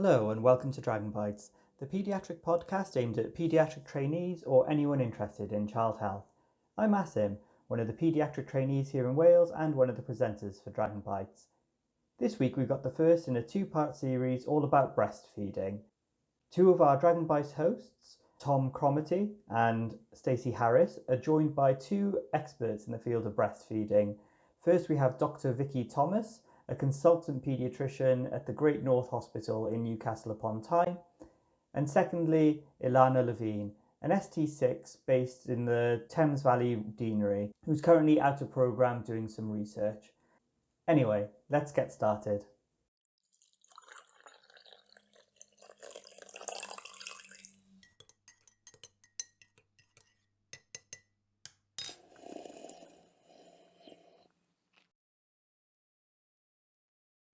Hello and welcome to Dragon Bytes, the paediatric podcast aimed at paediatric trainees or anyone interested in child health. I'm Asim, one of the paediatric trainees here in Wales and one of the presenters for Dragon Bytes. This week we've got the first in a two-part series all about breastfeeding. Two of our Dragon Bytes hosts, Tom Cromarty and Stacey Harris, are joined by two experts in the field of breastfeeding. First we have Dr Vicky Thomas, a consultant paediatrician at the Great North Hospital in Newcastle-Upon-Tyme, and secondly, Ilana Levine, an ST6 based in the Thames Valley Deanery, who's currently out of programme doing some research. Anyway, let's get started.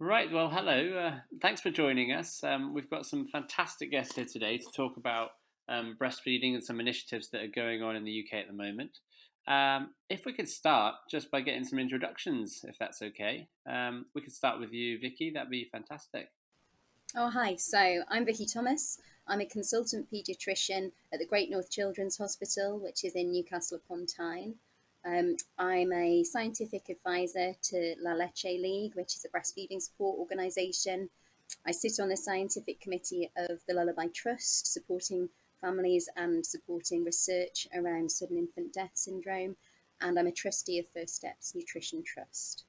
Right, well, hello. Thanks for joining us. We've got some fantastic guests here today to talk about breastfeeding and some initiatives that are going on in the UK at the moment. If we could start just by getting some introductions, if that's okay. We could start with you, Vicky. That'd be fantastic. Oh, hi. So I'm Vicky Thomas. I'm a consultant paediatrician at the Great North Children's Hospital, which is in Newcastle-Upon-Tyne. I'm a scientific advisor to Latch League, which is a breastfeeding support organisation. I sit on the scientific committee of the Lullaby Trust, supporting families and supporting research around sudden infant death syndrome. And I'm a trustee of First Steps Nutrition Trust.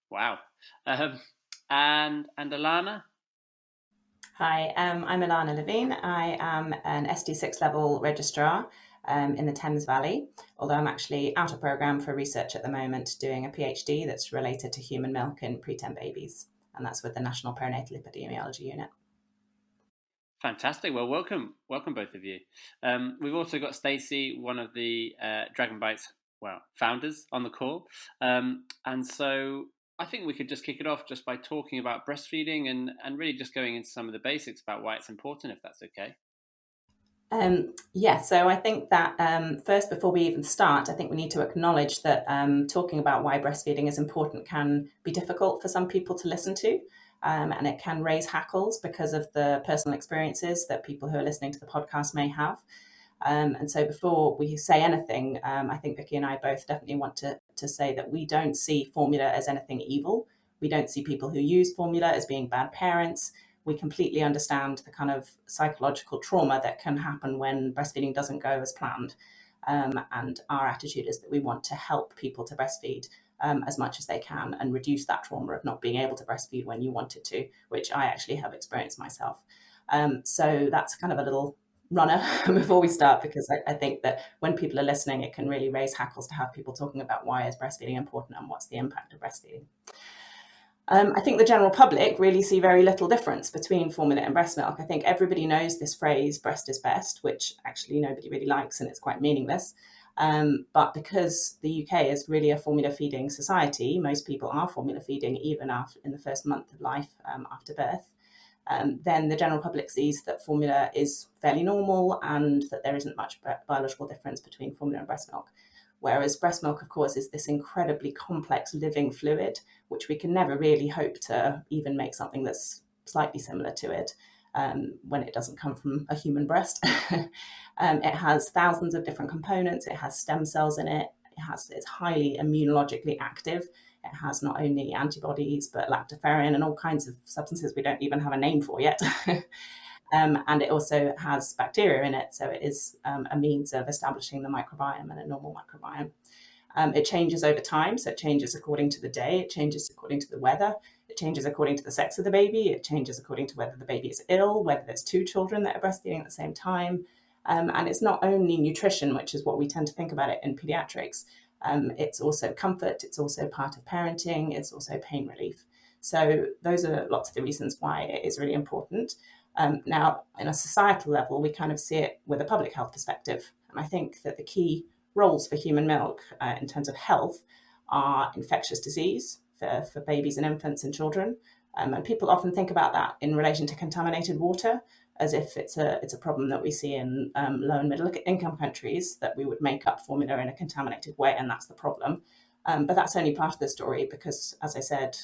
Wow. And Ilana? Hi, I'm Ilana Levine. I am an SD6 level registrar in the Thames Valley, although I'm actually out of programme for research at the moment doing a PhD that's related to human milk in preterm babies, and that's with the National Perinatal Epidemiology Unit. Fantastic. Well, welcome both of you. We've also got Stacey, one of the Dragon Bytes founders, on the call, and so I think we could just kick it off just by talking about breastfeeding and really just going into some of the basics about why it's important, if that's okay. So I think that first, before we even start, I think we need to acknowledge that talking about why breastfeeding is important can be difficult for some people to listen to, and it can raise hackles because of the personal experiences that people who are listening to the podcast may have. And so before we say anything, I think Vicky and I both definitely want to say that we don't see formula as anything evil. We don't see people who use formula as being bad parents. We completely understand the kind of psychological trauma that can happen when breastfeeding doesn't go as planned. And our attitude is that we want to help people to breastfeed as much as they can and reduce that trauma of not being able to breastfeed when you wanted to, which I actually have experienced myself. So that's kind of a little runner before we start, because I think that when people are listening, it can really raise hackles to have people talking about why is breastfeeding important and what's the impact of breastfeeding. I think the general public really see very little difference between formula and breast milk. I think everybody knows this phrase, breast is best, which actually nobody really likes and it's quite meaningless. But because the UK is really a formula feeding society, most people are formula feeding even after in the first month of life after birth. Then the general public sees that formula is fairly normal and that there isn't much biological difference between formula and breast milk. Whereas breast milk, of course, is this incredibly complex living fluid, which we can never really hope to even make something that's slightly similar to it when it doesn't come from a human breast. It has thousands of different components. It has stem cells in it. It's highly immunologically active. It has not only antibodies, but lactoferrin and all kinds of substances we don't even have a name for yet. And it also has bacteria in it. So it is a means of establishing the microbiome and a normal microbiome. It changes over time. So it changes according to the day. It changes according to the weather. It changes according to the sex of the baby. It changes according to whether the baby is ill, whether there's two children that are breastfeeding at the same time. And it's not only nutrition, which is what we tend to think about it in pediatrics. It's also comfort, it's also part of parenting, it's also pain relief. So those are lots of the reasons why it is really important. Now, in a societal level, we kind of see it with a public health perspective. And I think that the key roles for human milk in terms of health are infectious disease for babies and infants and children. And people often think about that in relation to contaminated water, as if it's a problem that we see in low and middle income countries, that we would make up formula in a contaminated way, and that's the problem. But that's only part of the story because, as I said,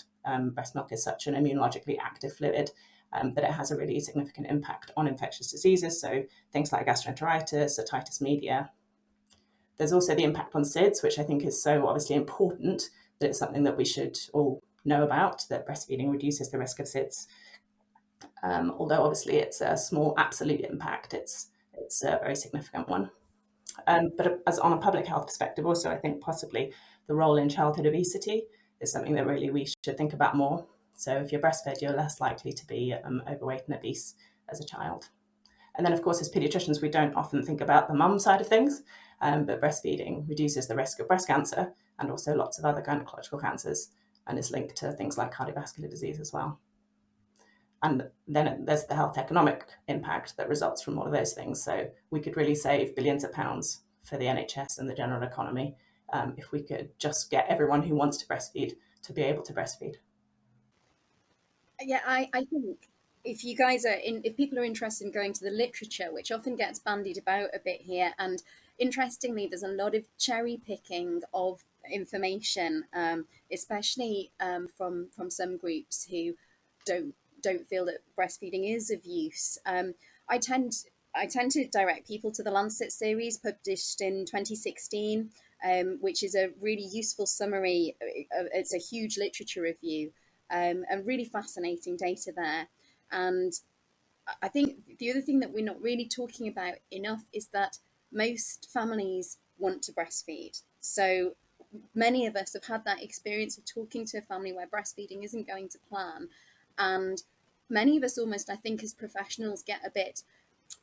breast milk is such an immunologically active fluid, that it has a really significant impact on infectious diseases, so things like gastroenteritis, otitis media. There's also the impact on SIDS, which I think is so obviously important that it's something that we should all know about, that breastfeeding reduces the risk of SIDS. Although obviously it's a small absolute impact, it's a very significant one. But as on a public health perspective also, I think possibly the role in childhood obesity is something that really we should think about more. So if you're breastfed, you're less likely to be overweight and obese as a child. And then, of course, as paediatricians, we don't often think about the mum side of things, but breastfeeding reduces the risk of breast cancer and also lots of other gynecological cancers, and is linked to things like cardiovascular disease as well. And then there's the health economic impact that results from all of those things. So we could really save billions of pounds for the NHS and the general economy if we could just get everyone who wants to breastfeed to be able to breastfeed. Yeah, I think if you guys are if people are interested in going to the literature, which often gets bandied about a bit here, and interestingly, there's a lot of cherry picking of information, especially from some groups who don't feel that breastfeeding is of use. I tend to direct people to the Lancet series published in 2016, which is a really useful summary. It's a huge literature review. And really fascinating data there. And I think the other thing that we're not really talking about enough is that most families want to breastfeed. So many of us have had that experience of talking to a family where breastfeeding isn't going to plan. And many of us almost, I think, as professionals get a bit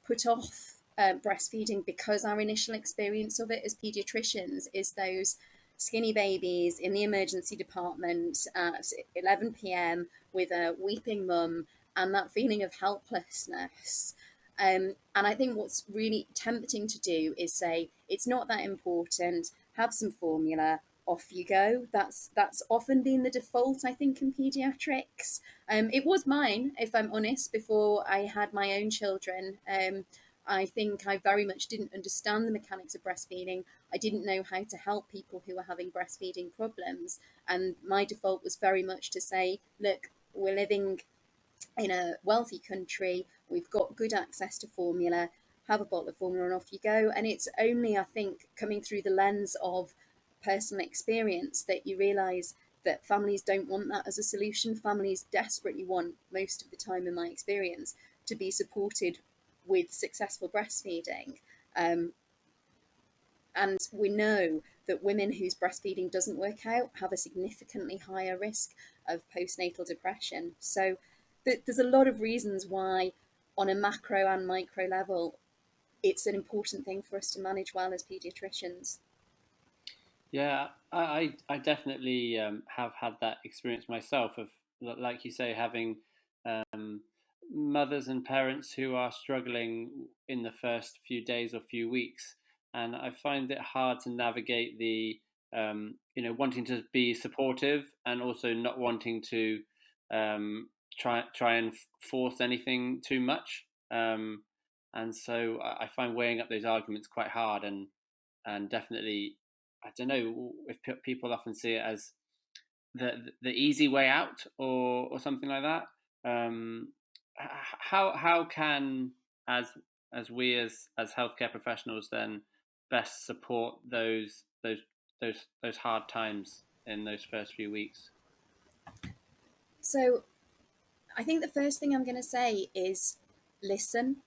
put off breastfeeding because our initial experience of it as paediatricians is those skinny babies in the emergency department at 11 p.m. with a weeping mum and that feeling of helplessness. And I think what's really tempting to do is say, it's not that important, have some formula, off you go. That's often been the default, I think, in paediatrics. It was mine, if I'm honest, before I had my own children. I think I very much didn't understand the mechanics of breastfeeding. I didn't know how to help people who were having breastfeeding problems. And my default was very much to say, look, we're living in a wealthy country, we've got good access to formula, have a bottle of formula and off you go. And it's only, I think, coming through the lens of personal experience that you realise that families don't want that as a solution. Families desperately want, most of the time in my experience, to be supported with successful breastfeeding. And we know that women whose breastfeeding doesn't work out have a significantly higher risk of postnatal depression. So there's a lot of reasons why, on a macro and micro level, it's an important thing for us to manage well as paediatricians. Yeah, I definitely have had that experience myself of, like you say, having mothers and parents who are struggling in the first few days or few weeks, and I find it hard to navigate the wanting to be supportive and also not wanting to try and force anything too much, and so I find weighing up those arguments quite hard, and definitely, I don't know if people often see it as the easy way out, or something like that. How can, as we as healthcare professionals, then best support those hard times in those first few weeks? So I think the first thing I'm going to say is listen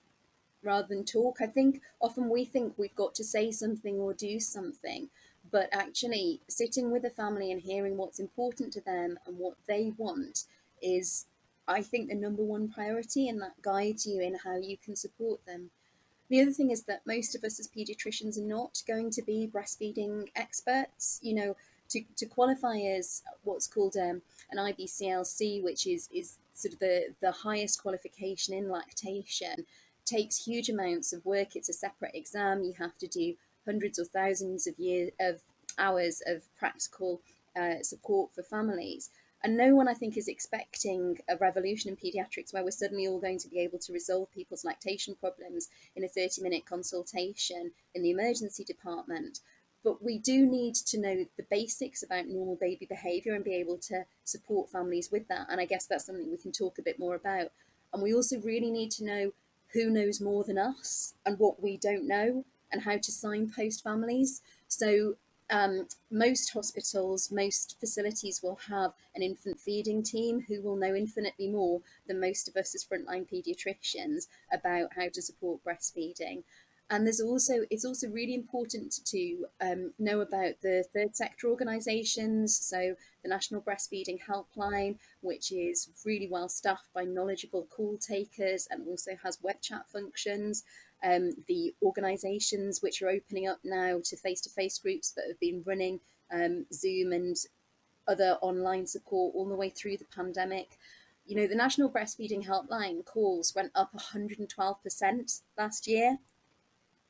rather than talk. I think often we think we've got to say something or do something, but actually sitting with a family and hearing what's important to them and what they want is, I think, the number one priority, and that guides you in how you can support them. The other thing is that most of us as paediatricians are not going to be breastfeeding experts. To qualify as what's called an IBCLC, which is sort of the highest qualification in lactation, takes huge amounts of work. It's a separate exam. You have to do hundreds or thousands of hours of practical support for families. And no one, I think, is expecting a revolution in paediatrics where we're suddenly all going to be able to resolve people's lactation problems in a 30-minute consultation in the emergency department. But we do need to know the basics about normal baby behaviour and be able to support families with that. And I guess that's something we can talk a bit more about. And we also really need to know who knows more than us and what we don't know, and how to signpost families. So most hospitals, most facilities will have an infant feeding team who will know infinitely more than most of us as frontline paediatricians about how to support breastfeeding. And it's also really important to know about the third sector organisations. So the National Breastfeeding Helpline, which is really well staffed by knowledgeable call takers and also has web chat functions. The organisations which are opening up now to face-to-face groups that have been running Zoom and other online support all the way through the pandemic. You know, the National Breastfeeding Helpline calls went up 112% last year,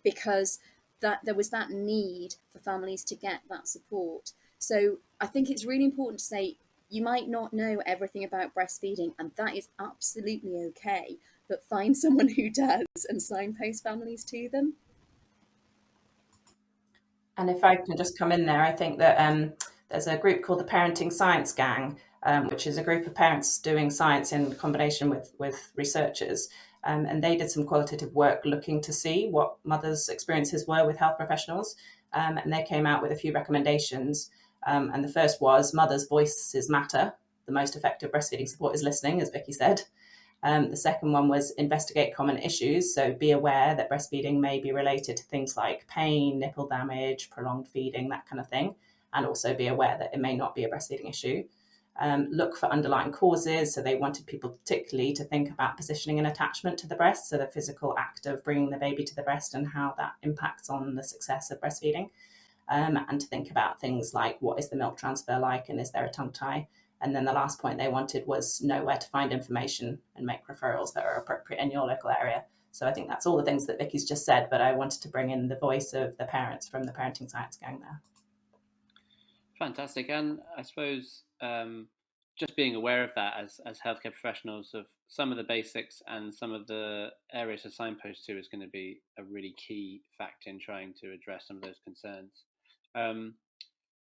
because that there was that need for families to get that support. So I think it's really important to say, you might not know everything about breastfeeding, and that is absolutely okay, but find someone who does and signpost families to them. And if I can just come in there, I think that there's a group called the Parenting Science Gang, which is a group of parents doing science in combination with researchers. And they did some qualitative work looking to see what mothers' experiences were with health professionals. And they came out with a few recommendations. And the first was mothers' voices matter. The most effective breastfeeding support is listening, as Vicky said. The second one was investigate common issues. So be aware that breastfeeding may be related to things like pain, nipple damage, prolonged feeding, that kind of thing. And also be aware that it may not be a breastfeeding issue. Look for underlying causes. So they wanted people particularly to think about positioning and attachment to the breast. So the physical act of bringing the baby to the breast and how that impacts on the success of breastfeeding. And to think about things like, what is the milk transfer like, and is there a tongue tie? And then the last point they wanted was know where to find information and make referrals that are appropriate in your local area. So I think that's all the things that Vicky's just said, but I wanted to bring in the voice of the parents from the Parenting Science Gang there. Fantastic. And I suppose just being aware of that as healthcare professionals, of some of the basics and some of the areas to signpost to, is going to be a really key factor in trying to address some of those concerns.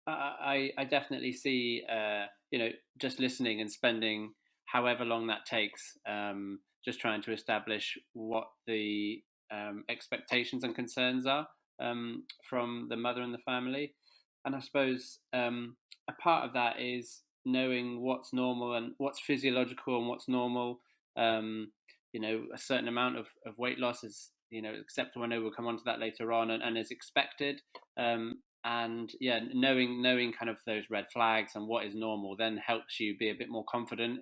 I definitely see, just listening and spending however long that takes, just trying to establish what the expectations and concerns are from the mother and the family. And I suppose a part of that is knowing what's normal and what's physiological and what's normal. A certain amount of weight loss is, acceptable. I know we'll come on to that later on, and is expected. And yeah, knowing kind of those red flags and what is normal then helps you be a bit more confident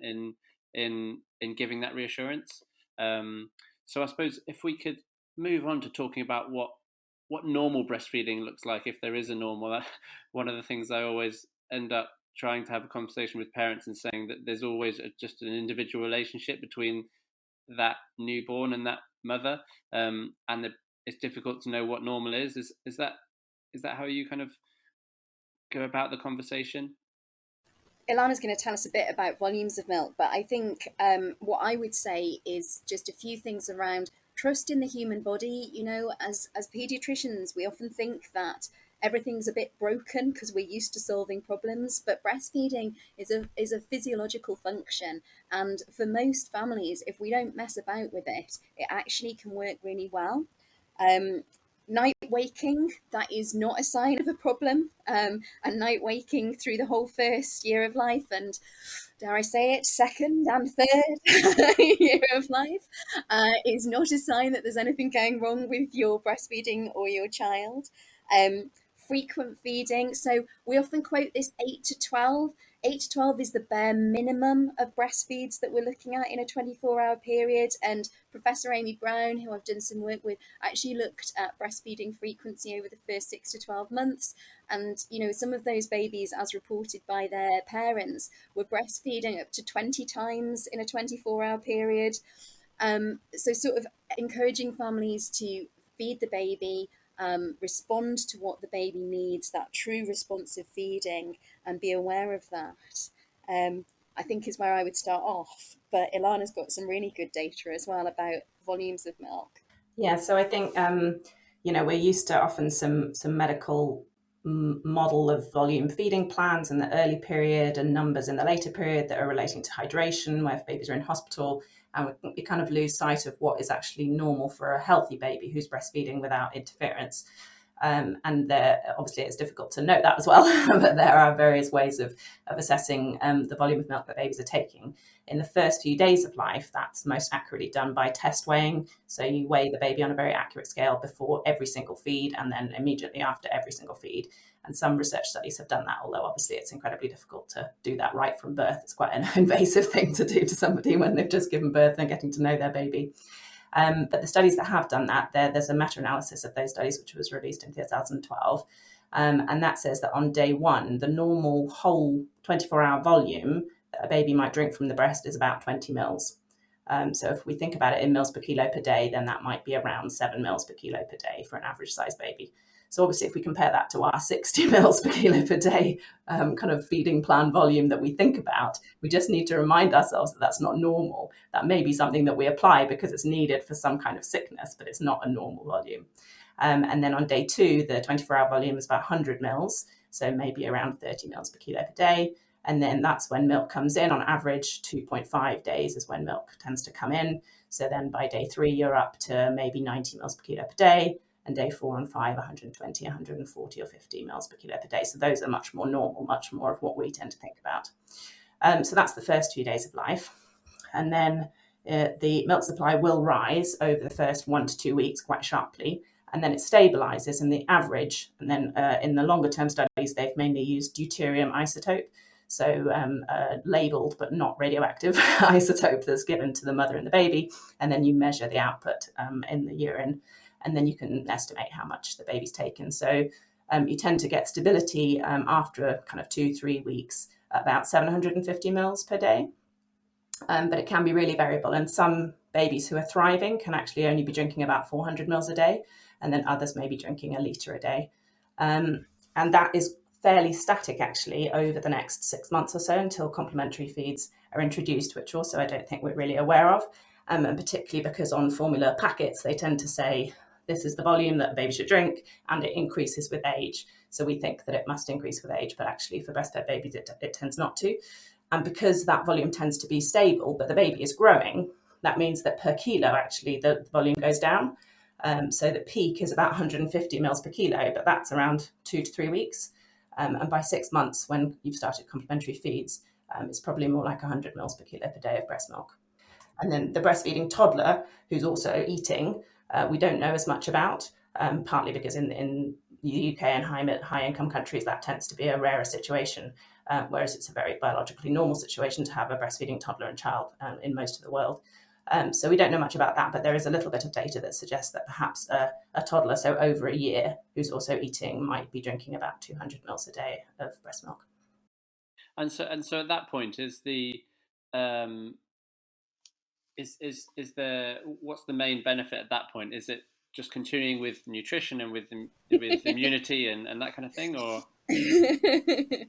in giving that reassurance. So I suppose if we could move on to talking about what normal breastfeeding looks like, if there is a normal. One of the things I always end up trying to have a conversation with parents and saying that there's always just an individual relationship between that newborn and that mother, and it's difficult to know what normal is. Is that how you kind of go about the conversation? Ilana's going to tell us a bit about volumes of milk, but I think what I would say is just a few things around trust in the human body. You know, as paediatricians, we often think that everything's a bit broken because we're used to solving problems, but breastfeeding is a physiological function, and for most families, if we don't mess about with it, it actually can work really well. Night waking, that is not a sign of a problem, and night waking through the whole first year of life, and dare I say it, second and third year of life, is not a sign that there's anything going wrong with your breastfeeding or your child. Frequent feeding, so we often quote this 8 to 12. 8 to 12 is the bare minimum of breastfeeds that we're looking at in a 24-hour period. And Professor Amy Brown, who I've done some work with, actually looked at breastfeeding frequency over the first 6 to 12 months. And, some of those babies, as reported by their parents, were breastfeeding up to 20 times in a 24-hour period. So sort of encouraging families to feed the baby, respond to what the baby needs, that true responsive feeding, and be aware of that, I think is where I would start off. But Ilana's got some really good data as well about volumes of milk. Yeah, so I think, we're used to often some medical model of volume feeding plans in the early period and numbers in the later period that are relating to hydration, where if babies are in hospital. And we kind of lose sight of what is actually normal for a healthy baby who's breastfeeding without interference. And obviously it's difficult to note that as well, but there are various ways of assessing the volume of milk that babies are taking. In the first few days of life, that's most accurately done by test weighing. So you weigh the baby on a very accurate scale before every single feed and then immediately after every single feed. And some research studies have done that, although obviously it's incredibly difficult to do that right from birth. It's quite an invasive thing to do to somebody when they've just given birth and getting to know their baby. But the studies that have done that, there's a meta-analysis of those studies, which was released in 2012. And that says that on day one, the normal whole 24-hour volume that a baby might drink from the breast is about 20 mils. So if we think about it in mils per kilo per day, then that might be around 7 mils per kilo per day for an average size baby. So obviously, if we compare that to our 60 mils per kilo per day kind of feeding plan volume that we think about, we just need to remind ourselves that that's not normal. That may be something that we apply because it's needed for some kind of sickness, but it's not a normal volume. And then on day two, the 24-hour volume is about 100 mils, so maybe around 30 mils per kilo per day. And then that's when milk comes in. On average, 2.5 days is when milk tends to come in. So then by day three, you're up to maybe 90 mils per kilo per day. And day 4 and 5, 120, 140 or 50 mils per kilo per day. So those are much more normal, much more of what we tend to think about. So that's the first few days of life. And then the milk supply will rise over the first 1 to 2 weeks quite sharply. And then it stabilizes in the average. And then in the longer term studies, they've mainly used deuterium isotope. So labeled but not radioactive isotope that's given to the mother and the baby. And then you measure the output in the urine. And then you can estimate how much the baby's taken. So you tend to get stability after kind of 2-3 weeks, about 750 mils per day. But it can be really variable. And some babies who are thriving can actually only be drinking about 400 mils a day. And then others may be drinking a litre a day. And that is fairly static, actually, over the next 6 months or so until complementary feeds are introduced, which also I don't think we're really aware of. And particularly because on formula packets, they tend to say, this is the volume that a baby should drink, and it increases with age. So we think that it must increase with age, but actually for breastfed babies, it tends not to. And because that volume tends to be stable, but the baby is growing, that means that per kilo, actually, the volume goes down. So the peak is about 150 mils per kilo, but that's around 2 to 3 weeks. And by 6 months, when you've started complementary feeds, it's probably more like 100 mils per kilo per day of breast milk. And then the breastfeeding toddler, who's also eating, we don't know as much about, partly because in the UK and high-income countries, that tends to be a rarer situation, whereas it's a very biologically normal situation to have a breastfeeding toddler and child in most of the world. So we don't know much about that, but there is a little bit of data that suggests that perhaps a toddler, so over a year, who's also eating, might be drinking about 200 mils a day of breast milk. And so at that point, is the what's the main benefit at that point? Is it just continuing with nutrition and with immunity and that kind of thing, or? Do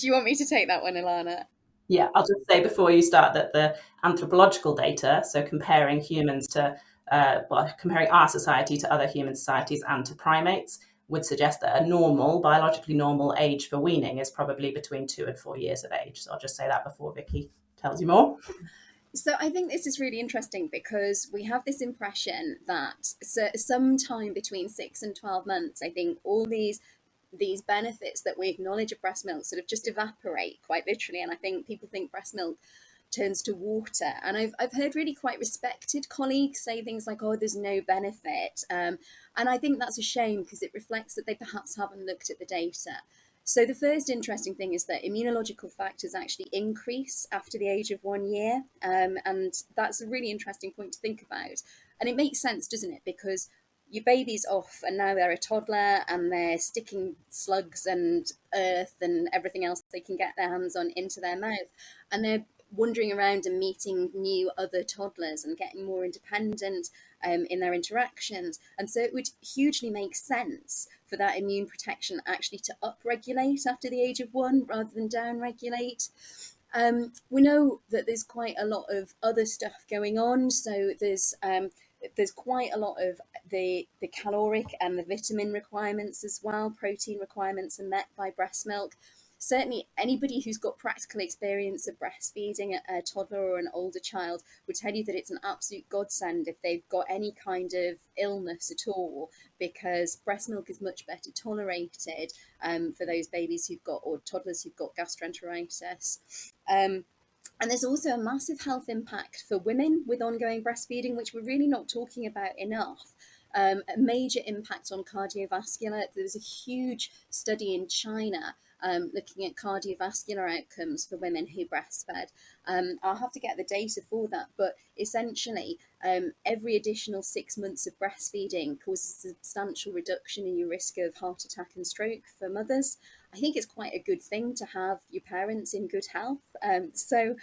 you want me to take that one, Ilana? Yeah, I'll just say before you start that the anthropological data, so comparing humans to, comparing our society to other human societies and to primates, would suggest that a normal, biologically normal age for weaning is probably between 2 and 4 years of age. So I'll just say that before Vicky tells you more. So I think this is really interesting because we have this impression that sometime between 6 and 12 months, I think all these benefits that we acknowledge of breast milk sort of just evaporate quite literally. And I think people think breast milk turns to water. And I've heard really quite respected colleagues say things like, oh, there's no benefit. And I think that's a shame because it reflects that they perhaps haven't looked at the data. So the first interesting thing is that immunological factors actually increase after the age of 1 year. And that's a really interesting point to think about. And it makes sense, doesn't it? Because your baby's off and now they're a toddler and they're sticking slugs and earth and everything else they can get their hands on into their mouth. And they're wandering around and meeting new other toddlers and getting more independent in their interactions. And so it would hugely make sense for that immune protection actually to upregulate after the age of 1 rather than downregulate. We know that there's quite a lot of other stuff going on. So there's quite a lot of the caloric and the vitamin requirements as well. Protein requirements are met by breast milk. certainly anybody who's got practical experience of breastfeeding a toddler or an older child would tell you that it's an absolute godsend if they've got any kind of illness at all, because breast milk is much better tolerated for those babies who've got, or toddlers who've got gastroenteritis. And there's also a massive health impact for women with ongoing breastfeeding, which we're really not talking about enough. A major impact on cardiovascular. There was a huge study in China looking at cardiovascular outcomes for women who breastfed. I'll have to get the data for that, but essentially every additional 6 months of breastfeeding causes a substantial reduction in your risk of heart attack and stroke for mothers. I think it's quite a good thing to have your parents in good health. So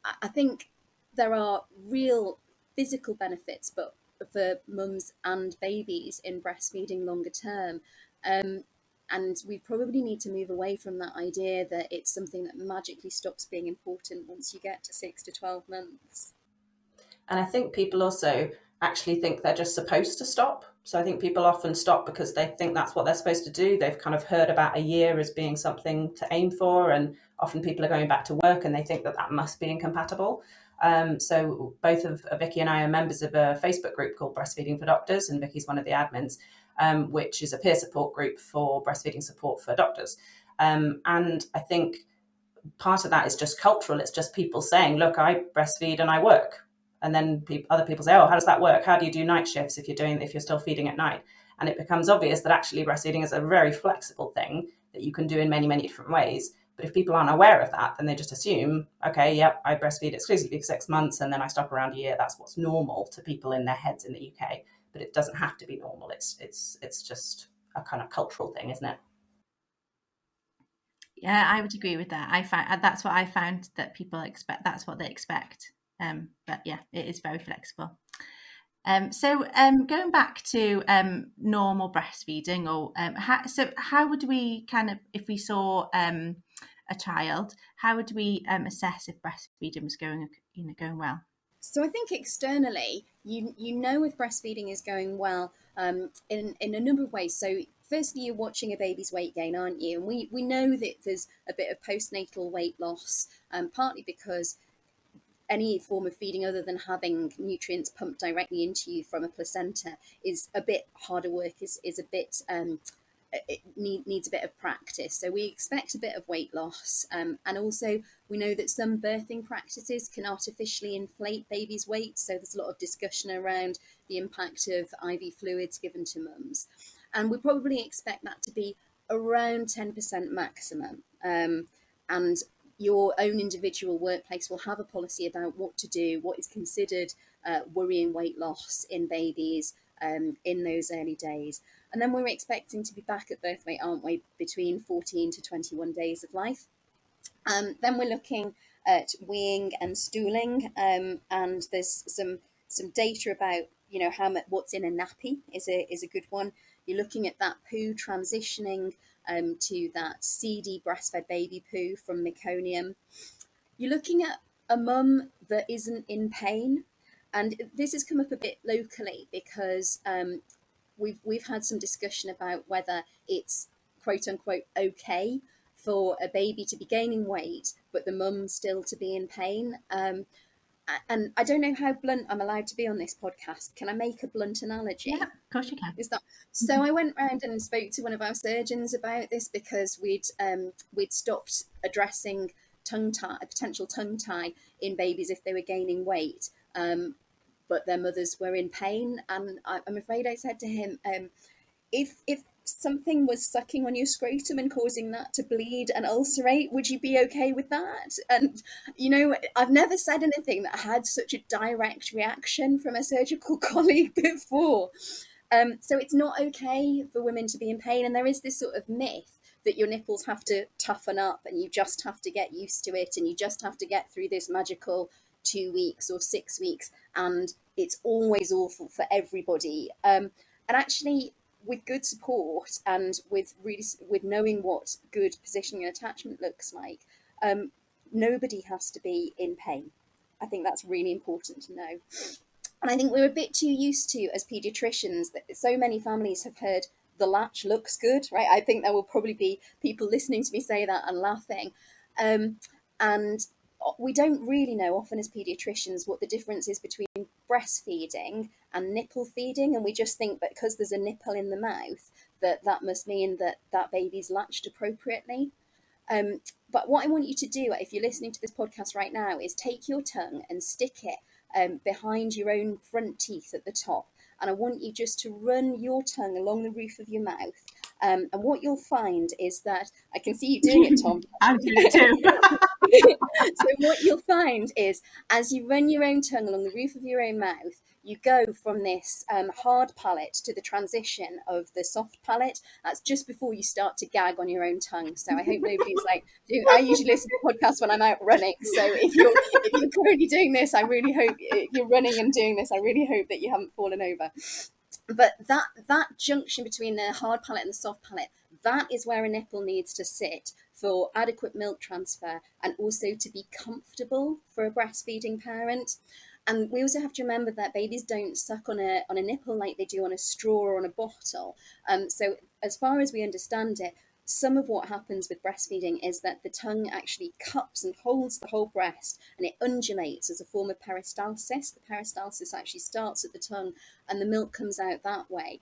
I think there are real physical benefits, but for mums and babies in breastfeeding longer term. And we probably need to move away from that idea that it's something that magically stops being important once you get to 6 to 12 months. And I think people also actually think they're just supposed to stop. So I think people often stop because they think that's what they're supposed to do. They've kind of heard about a year as being something to aim for, and often people are going back to work and they think that that must be incompatible. So both of Vicky and I are members of a Facebook group called Breastfeeding for Doctors, and Vicky's one of the admins, which is a peer support group for breastfeeding support for doctors. And I think part of that is just cultural. It's just people saying, look, I breastfeed and I work. And then other people say, oh, how does that work? How do you do night shifts if you're still feeding at night? And it becomes obvious that actually breastfeeding is a very flexible thing that you can do in many, many different ways. But if people aren't aware of that, then they just assume, okay, yep, I breastfeed exclusively for 6 months and then I stop around a year. That's what's normal to people in their heads in the UK. But it doesn't have to be normal. It's just a kind of cultural thing, isn't it? Yeah, I would agree with that. I found that's what I found, that people expect. That's what they expect. But yeah, it is very flexible. So going back to normal breastfeeding, or how would we kind of, if we saw a child, how would we assess if breastfeeding was going well? So I think externally, you know if breastfeeding is going well in a number of ways. So firstly, you're watching a baby's weight gain, aren't you? And we know that there's a bit of postnatal weight loss, partly because any form of feeding other than having nutrients pumped directly into you from a placenta is a bit harder work, is a bit it needs a bit of practice. So we expect a bit of weight loss, and also we know that some birthing practices can artificially inflate babies' weight. So there's a lot of discussion around the impact of IV fluids given to mums, and we probably expect that to be around 10% maximum. And your own individual workplace will have a policy about what to do, what is considered worrying weight loss in babies in those early days. And then we're expecting to be back at birth weight, aren't we, between 14 to 21 days of life. Then we're looking at weeing and stooling, and there's some data about, you know, how much, what's in a nappy is a good one. You're looking at that poo transitioning to that seedy breastfed baby poo from meconium. You're looking at a mum that isn't in pain, and this has come up a bit locally because we've had some discussion about whether it's quote unquote okay for a baby to be gaining weight but the mum still to be in pain. And I don't know how blunt I'm allowed to be on this podcast. Can I make a blunt analogy? Yeah, of course you can. Is that so? I went round and spoke to one of our surgeons about this because we'd stopped addressing a potential tongue tie in babies if they were gaining weight, but their mothers were in pain. And I'm afraid I said to him, if something was sucking on your scrotum and causing that to bleed and ulcerate, would you be okay with that? And, you know, I've never said anything that had such a direct reaction from a surgical colleague before. So it's not okay for women to be in pain. And there is this sort of myth that your nipples have to toughen up and you just have to get used to it and you just have to get through this magical 2 weeks or 6 weeks and it's always awful for everybody. And actually, with good support and with knowing what good positioning and attachment looks like, nobody has to be in pain. I think that's really important to know. And I think we're a bit too used to, as paediatricians, that so many families have heard the latch looks good, right? I think there will probably be people listening to me say that and laughing. And we don't really know often as paediatricians what the difference is between breastfeeding and nipple feeding, and we just think that because there's a nipple in the mouth that must mean that that baby's latched appropriately. But what I want you to do, if you're listening to this podcast right now, is take your tongue and stick it behind your own front teeth at the top. And I want you just to run your tongue along the roof of your mouth. And what you'll find is that, I can see you doing it, Tom. I'm doing it too. So what you'll find is, as you run your own tongue along the roof of your own mouth, you go from this hard palate to the transition of the soft palate. That's just before you start to gag on your own tongue. So I hope nobody's like, I usually listen to podcasts when I'm out running. So if you're currently doing this, I really hope, if you're running and doing this, I really hope that you haven't fallen over. But that junction between the hard palate and the soft palate, that is where a nipple needs to sit for adequate milk transfer and also to be comfortable for a breastfeeding parent. And we also have to remember that babies don't suck on a nipple like they do on a straw or on a bottle. So as far as we understand it, some of what happens with breastfeeding is that the tongue actually cups and holds the whole breast, and it undulates as a form of peristalsis. The peristalsis actually starts at the tongue and the milk comes out that way.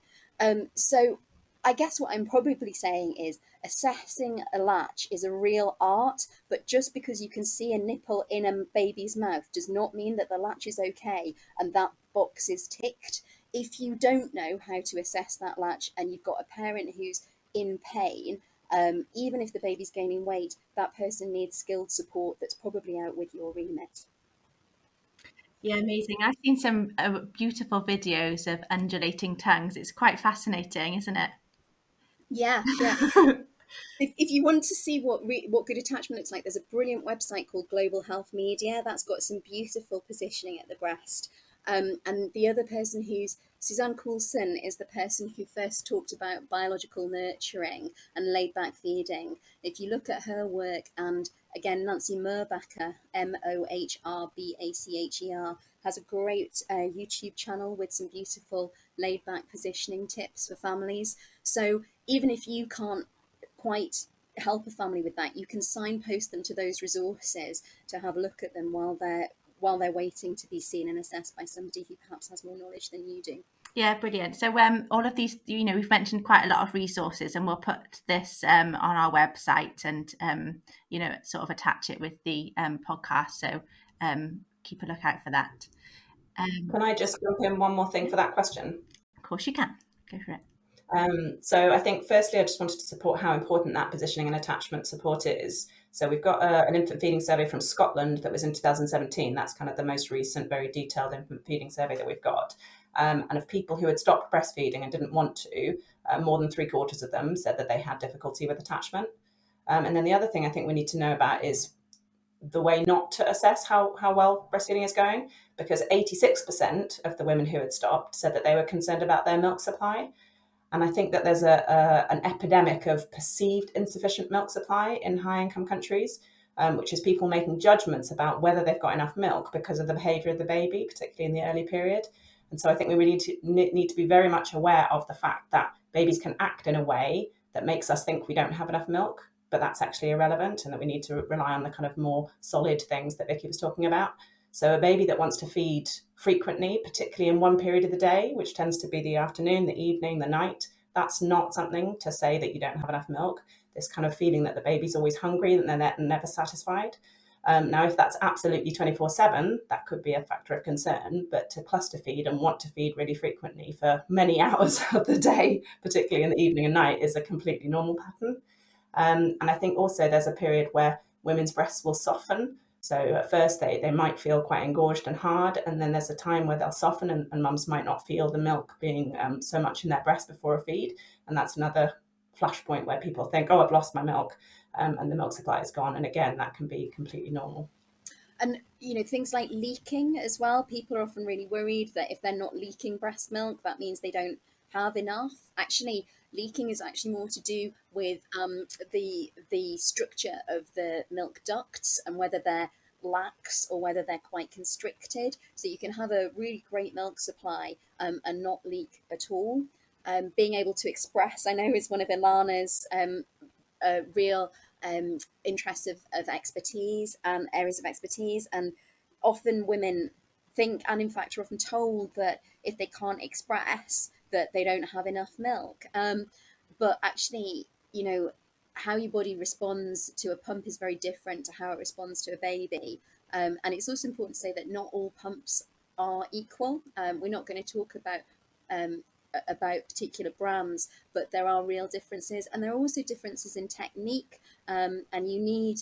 So I guess what I'm probably saying is assessing a latch is a real art, but just because you can see a nipple in a baby's mouth does not mean that the latch is okay and that box is ticked. If you don't know how to assess that latch and you've got a parent who's in pain, even if the baby's gaining weight, that person needs skilled support that's probably out with your remit. Yeah, amazing. I've seen some beautiful videos of undulating tongues. It's quite fascinating, isn't it? Yeah. If you want to see what good attachment looks like, there's a brilliant website called Global Health Media that's got some beautiful positioning at the breast. And the other person Suzanne Coulson is the person who first talked about biological nurturing and laid back feeding. If you look at her work, and again, Nancy Mohrbacher, Mohrbacher, has a great YouTube channel with some beautiful laid back positioning tips for families. So even if you can't quite help a family with that, you can signpost them to those resources to have a look at them while they're waiting to be seen and assessed by somebody who perhaps has more knowledge than you do. Yeah, brilliant. So all of these, we've mentioned quite a lot of resources, and we'll put this on our website and sort of attach it with the podcast. So keep a lookout for that. Can I just jump in one more thing for that question? Of course you can. Go for it. So I think firstly, I just wanted to support how important that positioning and attachment support is. So we've got an infant feeding survey from Scotland that was in 2017. That's kind of the most recent, very detailed infant feeding survey that we've got. And of people who had stopped breastfeeding and didn't want to, more than 3/4 of them said that they had difficulty with attachment. And then the other thing I think we need to know about is the way not to assess how well breastfeeding is going, because 86% of the women who had stopped said that they were concerned about their milk supply. And I think that there's an epidemic of perceived insufficient milk supply in high-income countries, which is people making judgments about whether they've got enough milk because of the behaviour of the baby, particularly in the early period. And so I think we really need to be very much aware of the fact that babies can act in a way that makes us think we don't have enough milk, but that's actually irrelevant, and that we need to rely on the kind of more solid things that Vicky was talking about. So a baby that wants to feed frequently, particularly in one period of the day, which tends to be the afternoon, the evening, the night, that's not something to say that you don't have enough milk. This kind of feeling that the baby's always hungry and they're never satisfied. Now, if that's absolutely 24/7, that could be a factor of concern, but to cluster feed and want to feed really frequently for many hours of the day, particularly in the evening and night, is a completely normal pattern. And I think also there's a period where women's breasts will soften. So at first they might feel quite engorged and hard, and then there's a time where they'll soften and mums might not feel the milk being so much in their breast before a feed. And that's another flashpoint where people think, oh, I've lost my milk, and the milk supply is gone. And again, that can be completely normal. And, things like leaking as well. People are often really worried that if they're not leaking breast milk, that means they don't have enough. Actually, leaking is actually more to do with the structure of the milk ducts and whether they're lax or whether they're quite constricted. So you can have a really great milk supply and not leak at all. being able to express, I know, is one of Ilana's real interests of expertise and areas of expertise. And often women think, and in fact are often told, that if they can't express, that they don't have enough milk. But actually, you know, how your body responds to a pump is very different to how it responds to a baby. And it's also important to say that not all pumps are equal. We're not going to talk about particular brands, but there are real differences, and there are also differences in technique. And you need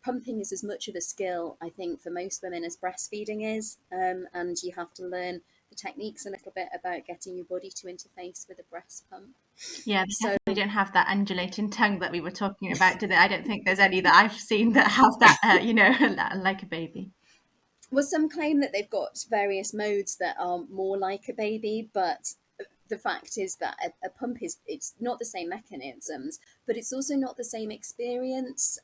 pumping is as much of a skill, I think, for most women as breastfeeding is, and you have to learn the techniques a little bit about getting your body to interface with a breast pump. Yeah, so they don't have that undulating tongue that we were talking about, do they? I don't think there's any that I've seen that have that, like a baby. Well, some claim that they've got various modes that are more like a baby, but the fact is that a pump it's not the same mechanisms, but it's also not the same experience.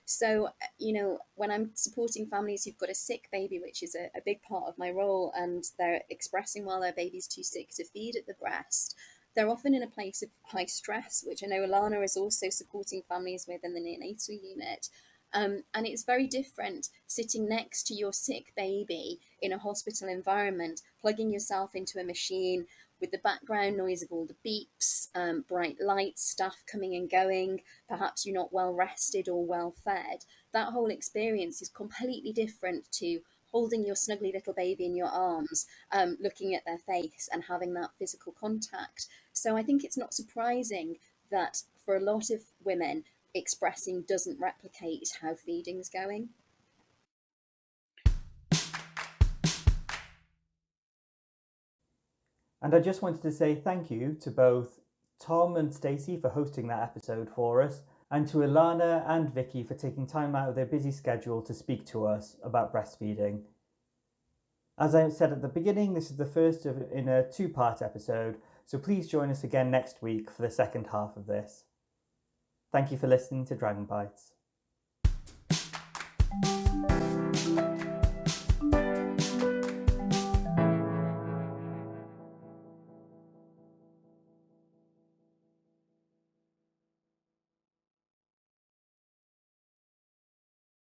So, you know, when I'm supporting families who've got a sick baby, which is a big part of my role, and they're expressing while their baby's too sick to feed at the breast, they're often in a place of high stress, which I know Ilana is also supporting families with in the neonatal unit. And it's very different sitting next to your sick baby in a hospital environment, plugging yourself into a machine with the background noise of all the beeps, bright lights, staff coming and going. Perhaps you're not well rested or well fed. That whole experience is completely different to holding your snuggly little baby in your arms, looking at their face and having that physical contact. So I think it's not surprising that for a lot of women, expressing doesn't replicate how feeding's going. And I just wanted to say thank you to both Tom and Stacey for hosting that episode for us, and to Ilana and Vicky for taking time out of their busy schedule to speak to us about breastfeeding. As I said at the beginning, this is the first in a two-part episode, so please join us again next week for the second half of this. Thank you for listening to Dragon Bytes.